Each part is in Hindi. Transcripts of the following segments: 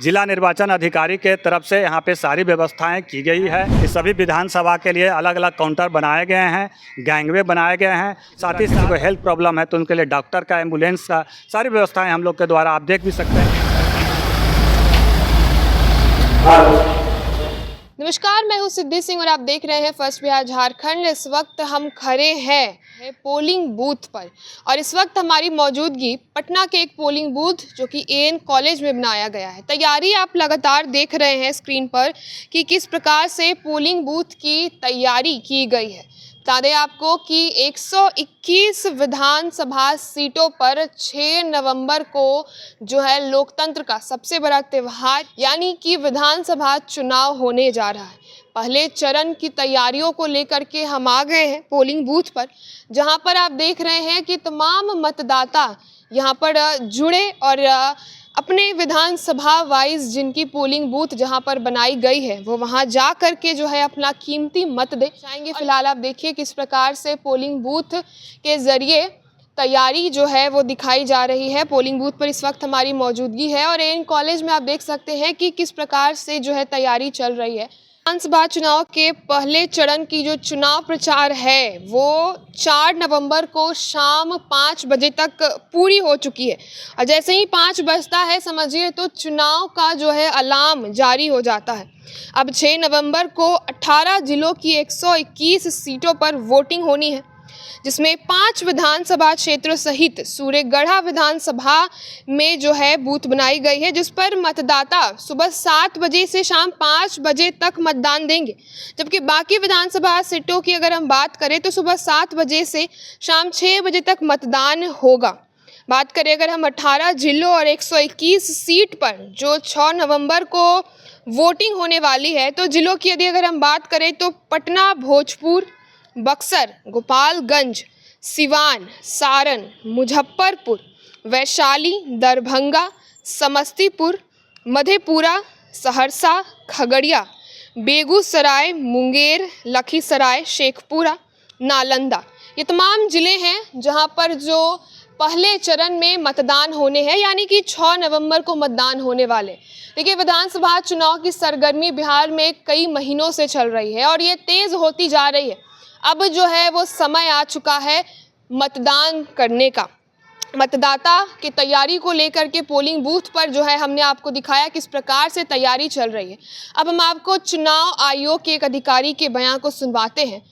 जिला निर्वाचन अधिकारी के तरफ से यहाँ पे सारी व्यवस्थाएं की गई है। इस सभी विधानसभा के लिए अलग अलग काउंटर बनाए गए हैं, गैंगवे बनाए गए हैं। साथ ही साथ कोई हेल्थ प्रॉब्लम है तो उनके लिए डॉक्टर का, एम्बुलेंस का, सारी व्यवस्थाएं हम लोग के द्वारा आप देख भी सकते हैं। नमस्कार, मैं हूं सिद्धि सिंह और आप देख रहे हैं फर्स्ट बिहार झारखंड। इस वक्त हम खड़े हैं पोलिंग बूथ पर और इस वक्त हमारी मौजूदगी पटना के एक पोलिंग बूथ जो कि एएन कॉलेज में बनाया गया है। तैयारी आप लगातार देख रहे हैं स्क्रीन पर कि किस प्रकार से पोलिंग बूथ की तैयारी की गई है। बता दें आपको कि 121 विधानसभा सीटों पर 6 नवंबर को जो है लोकतंत्र का सबसे बड़ा त्यौहार यानी कि विधानसभा चुनाव होने जा रहा है। पहले चरण की तैयारियों को लेकर के हम आ गए हैं पोलिंग बूथ पर, जहां पर आप देख रहे हैं कि तमाम मतदाता यहां पर जुड़े और अपने विधानसभा वाइज जिनकी पोलिंग बूथ जहां पर बनाई गई है वो वहां जा करके जो है अपना कीमती मत दे जाएंगे। फिलहाल आप देखिए किस प्रकार से पोलिंग बूथ के जरिए तैयारी जो है वो दिखाई जा रही है। पोलिंग बूथ पर इस वक्त हमारी मौजूदगी है और एएन कॉलेज में आप देख सकते हैं कि किस प्रकार से जो है तैयारी चल रही है। विधानसभा चुनाव के पहले चरण की जो चुनाव प्रचार है वो 4 नवंबर को शाम 5 बजे तक पूरी हो चुकी है और जैसे ही 5 बजता है समझिए तो चुनाव का जो है अलार्म जारी हो जाता है। अब 6 नवंबर को 18 जिलों की 121 सीटों पर वोटिंग होनी है, जिसमें 5 विधानसभा क्षेत्रों सहित सूर्यगढ़ा विधानसभा में जो है बूथ बनाई गई है, जिस पर मतदाता सुबह 7 बजे से शाम 5 बजे तक मतदान देंगे। जबकि बाकी विधानसभा सीटों की अगर हम बात करें तो सुबह 7 बजे से शाम 6 बजे तक मतदान होगा। बात करें अगर हम 18 जिलों और 121 सीट पर जो 6 नवंबर को वोटिंग होने वाली है, तो जिलों की यदि अगर हम बात करें तो पटना, भोजपुर, बक्सर, गोपालगंज, सिवान, सारण, मुजफ्फरपुर, वैशाली, दरभंगा, समस्तीपुर, मधेपुरा, सहरसा, खगड़िया, बेगूसराय, मुंगेर, लखीसराय, शेखपुरा, नालंदा, ये तमाम ज़िले हैं जहां पर जो पहले चरण में मतदान होने हैं, यानी कि 6 नवंबर को मतदान होने वाले। देखिए, विधानसभा चुनाव की सरगर्मी बिहार में कई महीनों से चल रही है और ये तेज़ होती जा रही है। अब जो है वो समय आ चुका है मतदान करने का। मतदाता की तैयारी को लेकर के पोलिंग बूथ पर जो है हमने आपको दिखाया किस प्रकार से तैयारी चल रही है। अब हम आपको चुनाव आयोग के एक अधिकारी के बयान को सुनवाते हैं,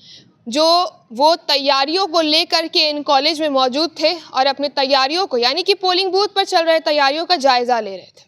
जो वो तैयारियों को लेकर के इन कॉलेज में मौजूद थे और अपने तैयारियों को यानी कि पोलिंग बूथ पर चल रहे तैयारियों का जायजा ले रहे थे।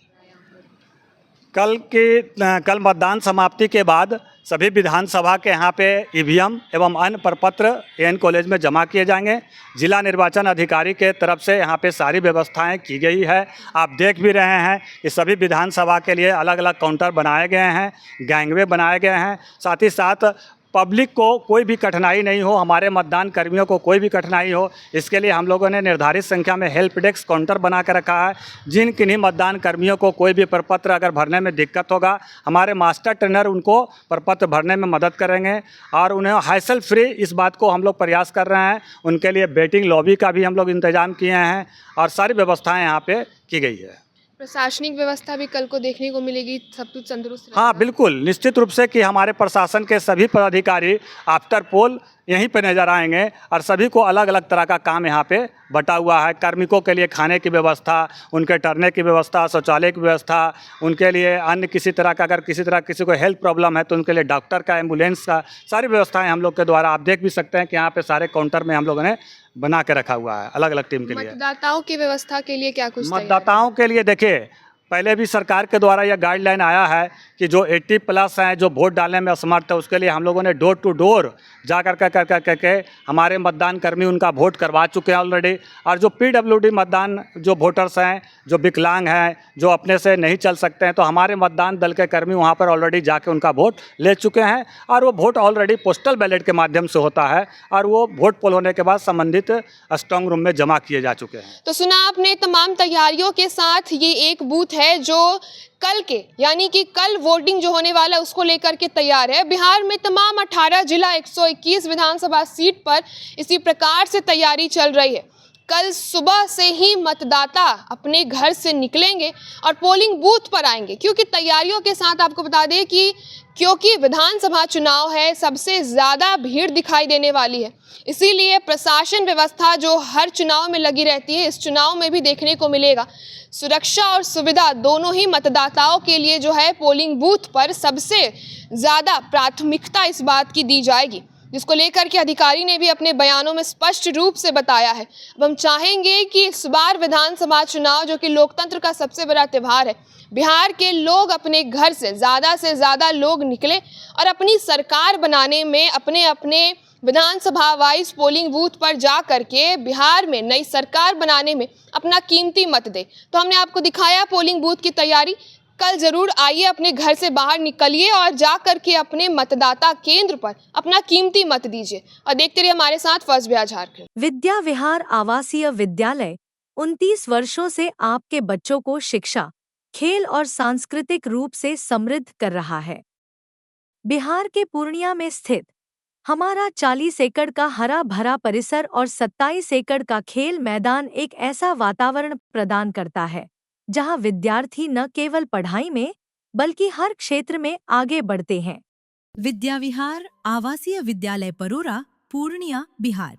कल मतदान समाप्ति के बाद सभी विधानसभा के यहाँ पे ईवीएम एवं अन्य प्रपत्र एएन कॉलेज में जमा किए जाएंगे। जिला निर्वाचन अधिकारी के तरफ से यहाँ पे सारी व्यवस्थाएं की गई है। आप देख भी रहे हैं कि सभी विधानसभा के लिए अलग अलग काउंटर बनाए गए हैं, गैंगवे बनाए गए हैं। साथ ही साथ पब्लिक को कोई भी कठिनाई नहीं हो, हमारे मतदान कर्मियों को कोई भी कठिनाई हो, इसके लिए हम लोगों ने निर्धारित संख्या में हेल्प डेस्क काउंटर बना कर रखा है। जिन किन्हीं मतदान कर्मियों को कोई भी प्रपत्र अगर भरने में दिक्कत होगा, हमारे मास्टर ट्रेनर उनको प्रपत्र भरने में मदद करेंगे और उन्हें हैसल फ्री इस बात को हम लोग प्रयास कर रहे हैं। उनके लिए वेटिंग लॉबी का भी हम लोग इंतज़ाम किए हैं और सारी व्यवस्थाएँ यहाँ पर की गई है। प्रशासनिक व्यवस्था भी कल को देखने को मिलेगी, सब कुछ तंदुरुस्त? हाँ बिल्कुल, निश्चित रूप से कि हमारे प्रशासन के सभी पदाधिकारी आफ्टर पोल यहीं पे नज़र आएंगे और सभी को अलग अलग तरह का काम यहाँ पे बटा हुआ है। कार्मिकों के लिए खाने की व्यवस्था, उनके ठहरने की व्यवस्था, शौचालय की व्यवस्था, उनके लिए अन्य किसी तरह का अगर किसी को हेल्थ प्रॉब्लम है तो उनके लिए डॉक्टर का, एम्बुलेंस का, सारी व्यवस्थाएं हम लोग के द्वारा आप देख भी सकते हैं कि यहाँ पे सारे काउंटर में हम लोगों ने बना के रखा हुआ है अलग अलग टीम के लिए। मतदाताओं की व्यवस्था के लिए क्या कुछ? मतदाताओं के लिए देखिए, पहले भी सरकार के द्वारा यह गाइडलाइन आया है कि जो 80+ हैं, जो वोट डालने में असमर्थ है, उसके लिए हम लोगों ने डोर टू डोर जा करके हमारे मतदान कर्मी उनका वोट करवा चुके हैं ऑलरेडी। और जो PWD मतदान जो वोटर्स हैं, जो विकलांग हैं, जो अपने से नहीं चल सकते हैं, तो हमारे मतदान दल के कर्मी वहाँ पर ऑलरेडी जाके उनका वोट ले चुके हैं और वो वोट ऑलरेडी पोस्टल बैलेट के माध्यम से होता है और वो वोट पोल होने के बाद संबंधित स्ट्रांग रूम में जमा किए जा चुके हैं। तो सुना आपने, तमाम तैयारियों के साथ ये एक बूथ है जो कल के यानी कि कल वोटिंग जो होने वाला है उसको लेकर के तैयार है। बिहार में तमाम 18 जिला 121 विधानसभा सीट पर इसी प्रकार से तैयारी चल रही है। कल सुबह से ही मतदाता अपने घर से निकलेंगे और पोलिंग बूथ पर आएंगे, क्योंकि तैयारियों के साथ आपको बता दें कि क्योंकि विधानसभा चुनाव है, सबसे ज़्यादा भीड़ दिखाई देने वाली है, इसीलिए प्रशासन व्यवस्था जो हर चुनाव में लगी रहती है, इस चुनाव में भी देखने को मिलेगा। सुरक्षा और सुविधा दोनों ही मतदाताओं के लिए जो है पोलिंग बूथ पर सबसे ज़्यादा प्राथमिकता इस बात की दी जाएगी, जिसको लेकर के अधिकारी ने भी अपने बयानों में स्पष्ट रूप से बताया है। अब हम चाहेंगे कि इस बार विधानसभा चुनाव, जो कि लोकतंत्र का सबसे बड़ा त्यौहार है, बिहार के लोग अपने घर से ज़्यादा लोग निकले और अपनी सरकार बनाने में अपने अपने विधानसभा वाइज पोलिंग बूथ पर जा करके बिहार में नई सरकार बनाने में अपना कीमती मत दे। तो हमने आपको दिखाया पोलिंग बूथ की तैयारी। कल जरूर आइए, अपने घर से बाहर निकलिए और जा करके अपने मतदाता केंद्र पर अपना कीमती मत दीजिए। और देखते रहिए हमारे साथ फर्स्ट बिहार झारखंड। विद्या विहार आवासीय विद्यालय 29 वर्षों से आपके बच्चों को शिक्षा, खेल और सांस्कृतिक रूप से समृद्ध कर रहा है। बिहार के पूर्णिया में स्थित हमारा 40 एकड़ का हरा भरा परिसर और 27 एकड़ का खेल मैदान एक ऐसा वातावरण प्रदान करता है जहां विद्यार्थी न केवल पढ़ाई में बल्कि हर क्षेत्र में आगे बढ़ते हैं। विद्या विहार आवासीय विद्यालय परोरा, पूर्णिया, बिहार।